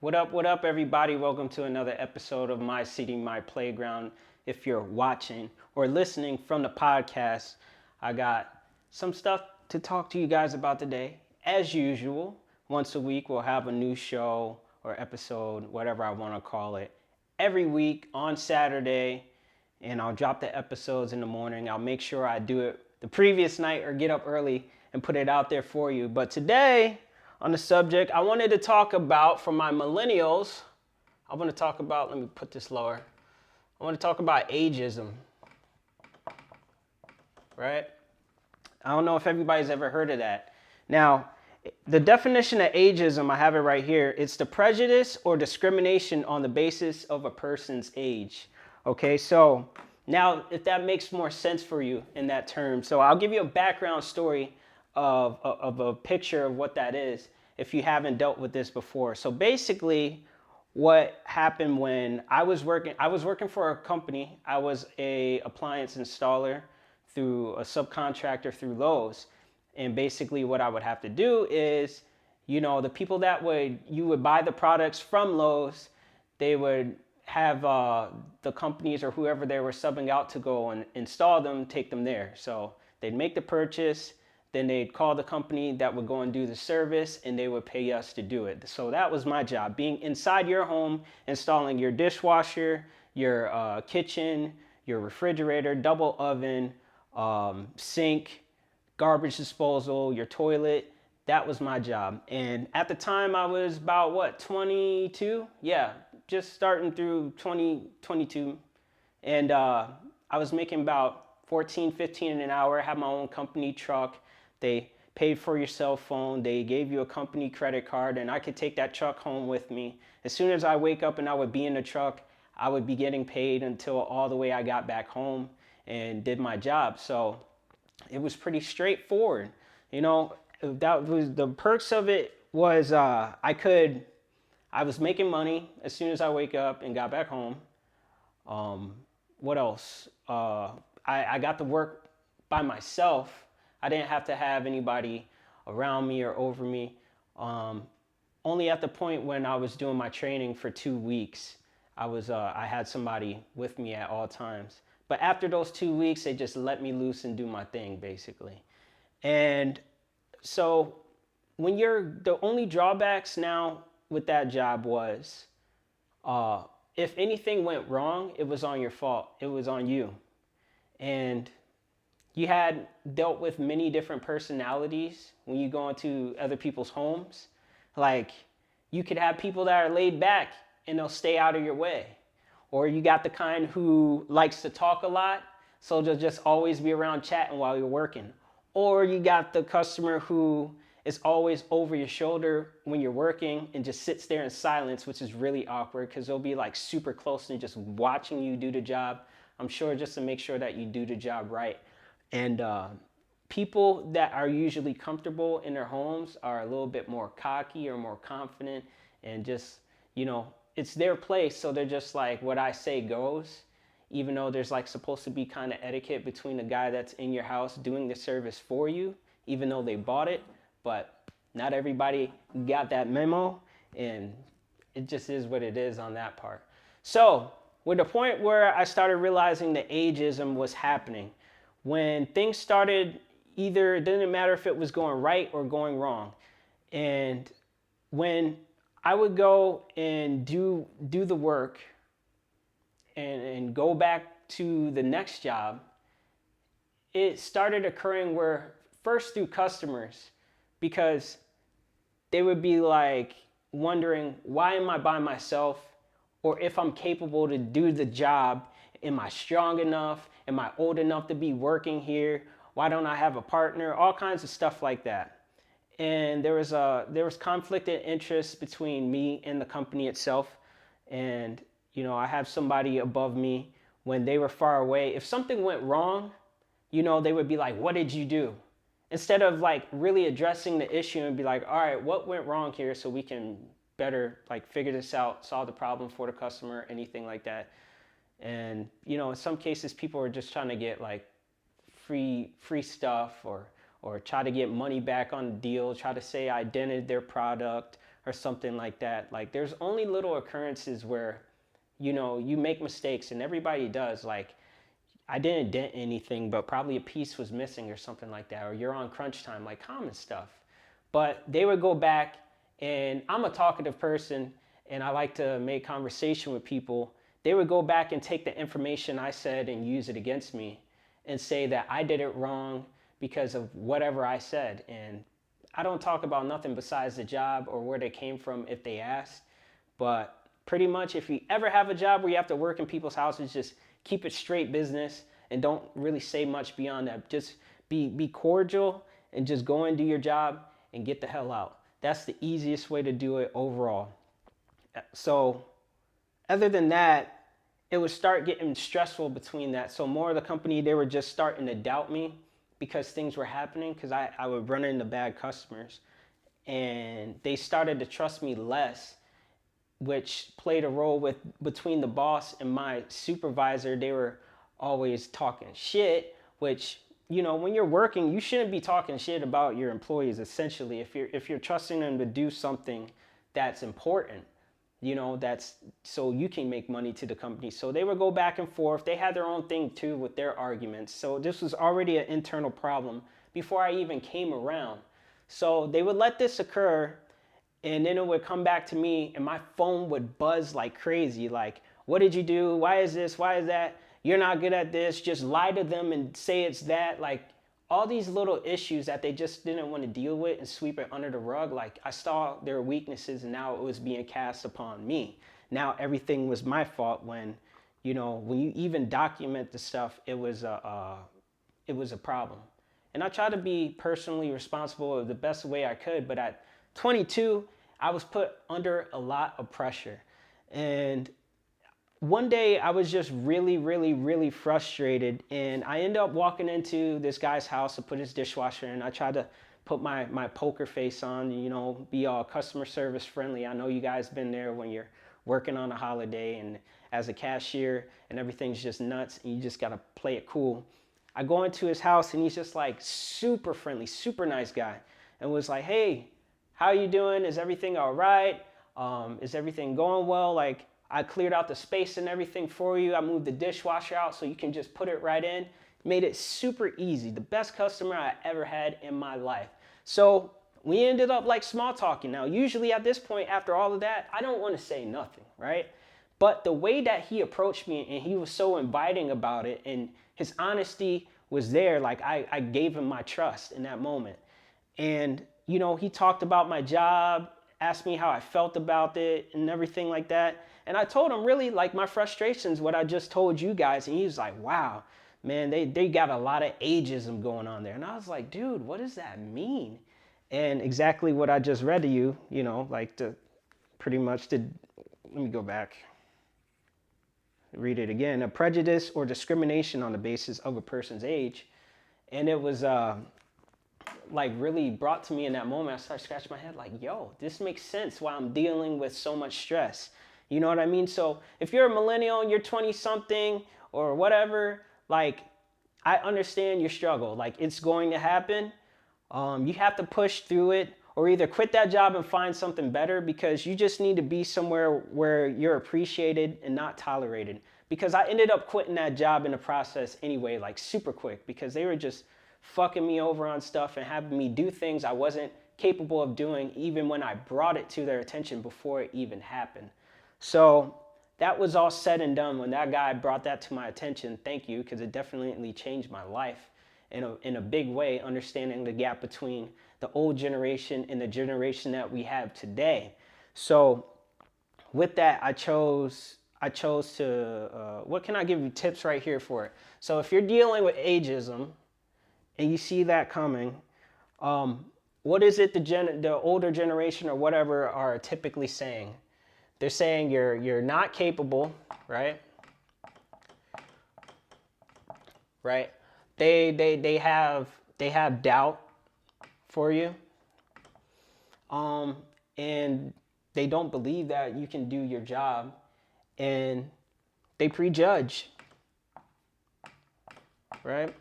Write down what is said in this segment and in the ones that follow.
What up, everybody? Welcome to another episode of My City, My Playground. If you're watching or listening from the podcast, I got some stuff to talk to you guys about today. As usual, once a week, we'll have a new show or episode, whatever I want to call it, every week on Saturday. And I'll drop the episodes in the morning. I'll make sure I do it the previous night or get up early and put it out there for you. But today, on the subject, I wanted to talk about, for my millennials, I want to talk about, let me put this lower. I want to talk about ageism, right? I don't know if everybody's ever heard of that. Now, the definition of ageism, I have it right here. It's the prejudice or discrimination on the basis of a person's age. Okay, so now if that makes more sense for you in that term. So I'll give you a background story of a picture of what that is if you haven't dealt with this before. So basically what happened when I was working for a company. I was a appliance installer through a subcontractor through Lowe's. And basically what I would have to do is, the people that you would buy the products from Lowe's, they would have the companies or whoever they were subbing out to go and install them, take them there. So they'd make the purchase, then they'd call the company that would go and do the service, and they would pay us to do it. So that was my job, being inside your home, installing your dishwasher, your kitchen, your refrigerator, double oven, sink, garbage disposal, your toilet. That was my job. And at the time I was about 22? Yeah, just starting through 2022. And I was making about 14, 15 an hour. I had my own company truck. They paid for your cell phone. They gave you a company credit card, and I could take that truck home with me. As soon as I wake up and I would be in the truck, I would be getting paid until all the way I got back home and did my job. So it was pretty straightforward. That was the perks of it. Was I was making money as soon as I wake up and got back home. What else? I got to work by myself. I didn't have to have anybody around me or over me. Only at the point when I was doing my training for 2 weeks, I had somebody with me at all times. But after those 2 weeks, they just let me loose and do my thing, basically. And so the only drawbacks now with that job was, if anything went wrong, it was on your fault. It was on you. And you had dealt with many different personalities when you go into other people's homes. Like, you could have people that are laid back and they'll stay out of your way. Or you got the kind who likes to talk a lot, so they'll just always be around chatting while you're working. Or you got the customer who is always over your shoulder when you're working and just sits there in silence, which is really awkward because they'll be like super close and just watching you do the job. I'm sure just to make sure that you do the job right. And people that are usually comfortable in their homes are a little bit more cocky or more confident and just, it's their place. So they're just like, what I say goes, even though there's like supposed to be kind of etiquette between the guy that's in your house doing the service for you, even though they bought it. But not everybody got that memo, and it just is what it is on that part. So with the point where I started realizing that ageism was happening, when things started, either it didn't matter if it was going right or going wrong. And when I would go and do the work and go back to the next job, it started occurring where, first through customers, because they would be like wondering, why am I by myself? Or if I'm capable to do the job, am I strong enough? Am I old enough to be working here? Why don't I have a partner? All kinds of stuff like that. And there was conflict of interest between me and the company itself. And, I have somebody above me. When they were far away, if something went wrong, they would be like, what did you do? Instead of like really addressing the issue and be like, all right, what went wrong here so we can better like figure this out, solve the problem for the customer, anything like that. And, in some cases, people are just trying to get like free stuff or try to get money back on the deal, try to say I dented their product or something like that. Like there's only little occurrences where, you make mistakes, and everybody does. Like I didn't dent anything, but probably a piece was missing or something like that, or you're on crunch time, like common stuff. But they would go back, and I'm a talkative person and I like to make conversation with people. They would go back and take the information I said and use it against me and say that I did it wrong because of whatever I said. And I don't talk about nothing besides the job or where they came from if they asked. But pretty much if you ever have a job where you have to work in people's houses, just keep it straight business and don't really say much beyond that. Just be cordial and just go and do your job and get the hell out. That's the easiest way to do it overall. So other than that, it would start getting stressful between that. So more of the company, they were just starting to doubt me because things were happening, because I would run into bad customers. And they started to trust me less, which played a role with between the boss and my supervisor. They were always talking shit, which, when you're working, you shouldn't be talking shit about your employees, essentially. If you're trusting them to do something that's important, that's so you can make money to the company. So they would go back and forth. They had their own thing too with their arguments. So this was already an internal problem before I even came around. So they would let this occur, and then it would come back to me, and my phone would buzz like crazy. Like, what did you do? Why is this? Why is that? You're not good at this. Just lie to them and say it's that. Like, all these little issues that they just didn't want to deal with and sweep it under the rug. Like, I saw their weaknesses, and now it was being cast upon me. Now everything was my fault when, when you even document the stuff, it was a problem. And I tried to be personally responsible the best way I could, but at 22, I was put under a lot of pressure. And one day I was just really, really, really frustrated, and I ended up walking into this guy's house to put his dishwasher in. I tried to put my poker face on, be all customer service friendly. I know you guys been there when you're working on a holiday and as a cashier and everything's just nuts and you just got to play it cool. I go into his house and he's just like super friendly, super nice guy, and was like, hey, how you doing? Is everything all right? Is everything going well? Like, I cleared out the space and everything for you. I moved the dishwasher out so you can just put it right in. Made it super easy. The best customer I ever had in my life. So we ended up like small talking. Now, usually at this point, after all of that, I don't want to say nothing, right? But the way that he approached me, and he was so inviting about it, and his honesty was there, like I gave him my trust in that moment. And, he talked about my job, asked me how I felt about it and everything like that. And I told him really like my frustrations, what I just told you guys. And he was like, wow, man, they got a lot of ageism going on there. And I was like, dude, what does that mean? And exactly what I just read to you, like let me go back, read it again. A prejudice or discrimination on the basis of a person's age. And it was like really brought to me in that moment. I started scratching my head like, yo, this makes sense why I'm dealing with so much stress. You know what I mean? So if you're a millennial and you're 20 something or whatever, like, I understand your struggle. Like, it's going to happen. You have to push through it, or either quit that job and find something better, because you just need to be somewhere where you're appreciated and not tolerated. Because I ended up quitting that job in the process anyway, like super quick, because they were just fucking me over on stuff and having me do things I wasn't capable of doing, even when I brought it to their attention before it even happened. So that was all said and done when that guy brought that to my attention. Thank you, because it definitely changed my life in a big way, understanding the gap between the old generation and the generation that we have today. So with that, I chose to, what can I give you tips right here for it? So if you're dealing with ageism and you see that coming, what is it the older generation or whatever are typically saying? They're saying you're not capable, right? Right? They have doubt for you. And they don't believe that you can do your job, and they prejudge. Right?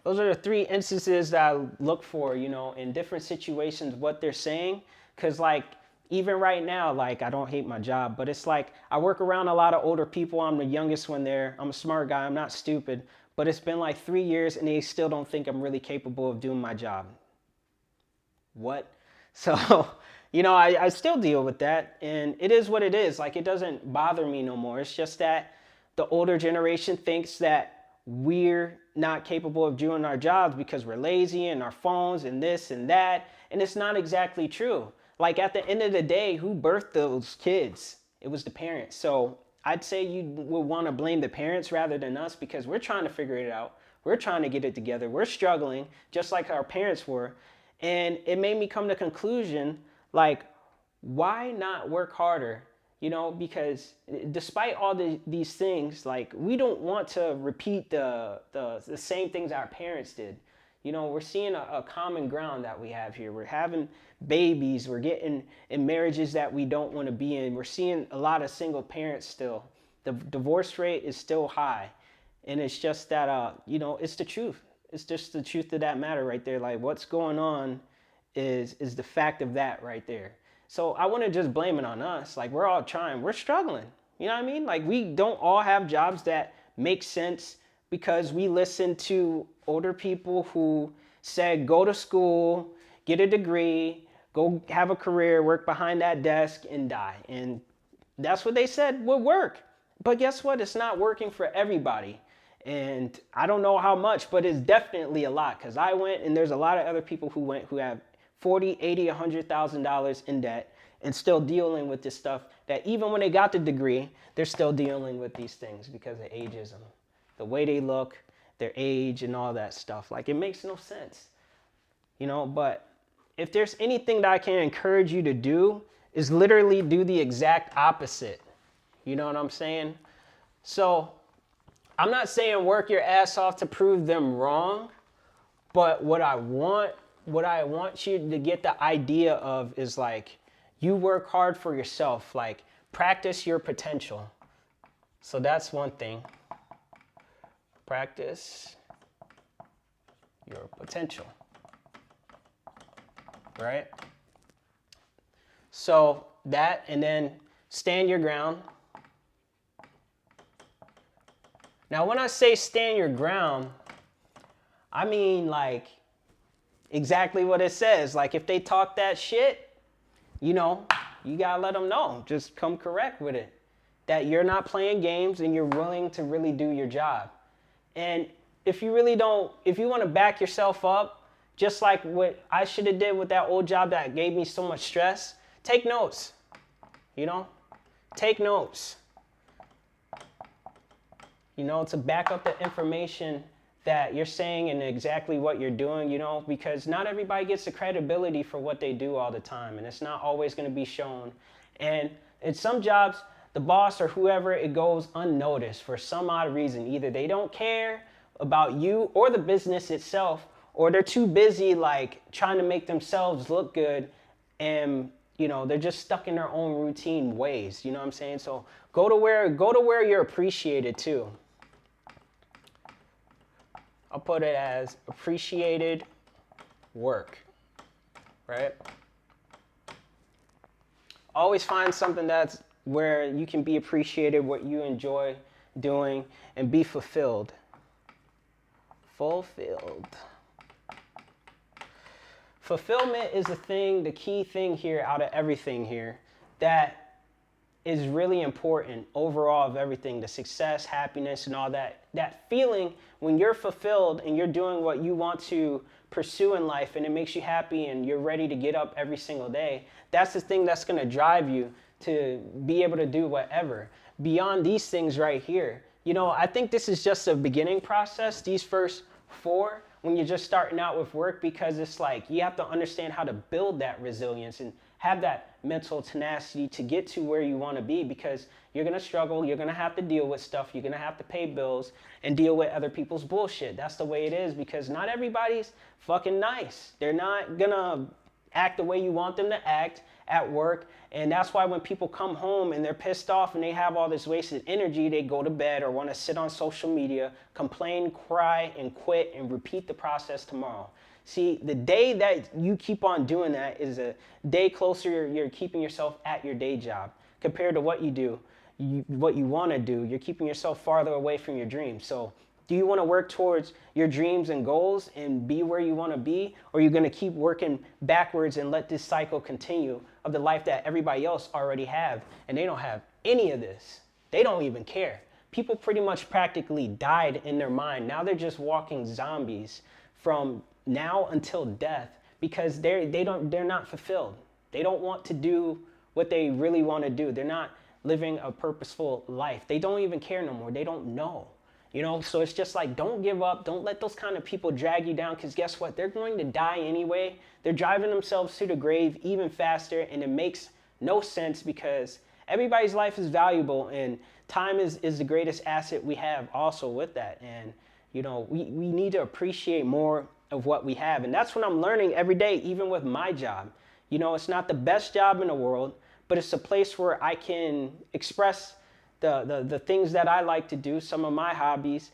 Those are the three instances that I look for, in different situations, what they're saying. Because like, even right now, like, I don't hate my job, but it's like I work around a lot of older people. I'm the youngest one there. I'm a smart guy. I'm not stupid. But it's been like 3 years and they still don't think I'm really capable of doing my job. What? So, I still deal with that. And it is what it is. Like, it doesn't bother me no more. It's just that the older generation thinks that we're not capable of doing our jobs because we're lazy and our phones and this and that. And it's not exactly true. Like, at the end of the day, who birthed those kids? It was the parents. So I'd say you would want to blame the parents rather than us, because we're trying to figure it out. We're trying to get it together. We're struggling just like our parents were. And it made me come to the conclusion, like, why not work harder? Because despite all these things, like, we don't want to repeat the same things our parents did. We're seeing a common ground that we have here. We're having babies. We're getting in marriages that we don't want to be in. We're seeing a lot of single parents still. The divorce rate is still high. And it's just that, it's the truth. It's just the truth of that matter right there. Like, what's going on is the fact of that right there. So I want to just blame it on us. Like, we're all trying. We're struggling. You know what I mean? Like, we don't all have jobs that make sense because we listen to older people who said, go to school, get a degree, go have a career, work behind that desk, and die. And that's what they said would work. But guess what? It's not working for everybody. And I don't know how much, but it's definitely a lot, because I went, and there's a lot of other people who went who have $40, $80, $100,000 in debt and still dealing with this stuff that even when they got the degree, they're still dealing with these things because of ageism. The way they look, their age, and all that stuff. Like, it makes no sense. But if there's anything that I can encourage you to do, is literally do the exact opposite. You know what I'm saying? So I'm not saying work your ass off to prove them wrong, but what I want you to get the idea of is, like, you work hard for yourself. Like, practice your potential. So that's one thing. Practice your potential. Right? So that, and then stand your ground. Now, when I say stand your ground, I mean, like, exactly what it says. Like, if they talk that shit, you gotta let them know. Just come correct with it. That you're not playing games and you're willing to really do your job. And if you want to back yourself up, just like what I should have did with that old job that gave me so much stress, take notes. Take notes. To back up the information that you're saying and exactly what you're doing, because not everybody gets the credibility for what they do all the time, and it's not always going to be shown. And in some jobs, the boss or whoever, it goes unnoticed for some odd reason. Either they don't care about you or the business itself, or they're too busy, like, trying to make themselves look good, and they're just stuck in their own routine ways. You know what I'm saying? So go to where you're appreciated too. I'll put it as appreciated work, right? Always find something that's where you can be appreciated, what you enjoy doing, and be fulfilled. Fulfilled. Fulfillment is the key thing here out of everything here that is really important overall of everything, the success, happiness, and all that. That feeling when you're fulfilled and you're doing what you want to pursue in life and it makes you happy and you're ready to get up every single day, that's the thing that's going to drive you to be able to do whatever. Beyond these things right here, I think this is just a beginning process, these first 4, when you're just starting out with work, because it's like you have to understand how to build that resilience and have that mental tenacity to get to where you want to be, because you're going to struggle, you're going to have to deal with stuff, you're going to have to pay bills and deal with other people's bullshit. That's the way it is, because not everybody's fucking nice. They're not going to act the way you want them to act at work. And that's why when people come home and they're pissed off and they have all this wasted energy, they go to bed or want to sit on social media, complain, cry, and quit, and repeat the process tomorrow. See, the day that you keep on doing that is a day closer you're keeping yourself at your day job compared to what you do, what you want to do. You're keeping yourself farther away from your dreams. So do you want to work towards your dreams and goals and be where you want to be? Or are you going to keep working backwards and let this cycle continue of the life that everybody else already have? And they don't have any of this. They don't even care. People pretty much practically died in their mind. Now they're just walking zombies from now until death because they're not fulfilled. They don't want to do what they really want to do. They're not living a purposeful life. They don't even care no more. They don't know. You know, so it's just like, don't give up. Don't let those kind of people drag you down, because guess what? They're going to die anyway. They're driving themselves to the grave even faster, and it makes no sense because everybody's life is valuable, and time is the greatest asset we have also with that. And, you know, we need to appreciate more of what we have. And that's what I'm learning every day, even with my job. You know, it's not the best job in the world, but it's a place where I can express the things that I like to do, some of my hobbies.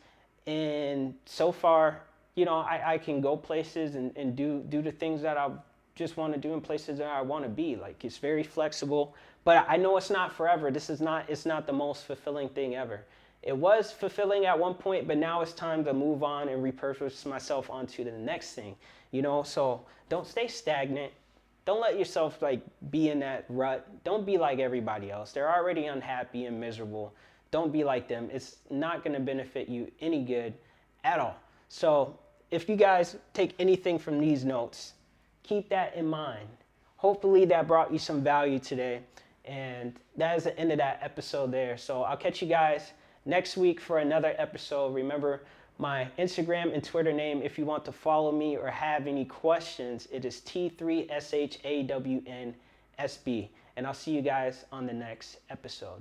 And so far, you know, I can go places and do the things that I just want to do in places that I want to be. Like, it's very flexible, but I know it's not forever. It's not the most fulfilling thing ever. It was fulfilling at one point, but now it's time to move on and repurpose myself onto the next thing, you know? So don't stay stagnant. Don't let yourself like be in that rut. Don't be like everybody else. They're already unhappy and miserable. Don't be like them. It's not going to benefit you any good at all. So if you guys take anything from these notes, keep that in mind. Hopefully that brought you some value today. And that is the end of that episode there. So I'll catch you guys next week for another episode. Remember, my Instagram and Twitter name, if you want to follow me or have any questions, it is T3SHAWNSB. And I'll see you guys on the next episode.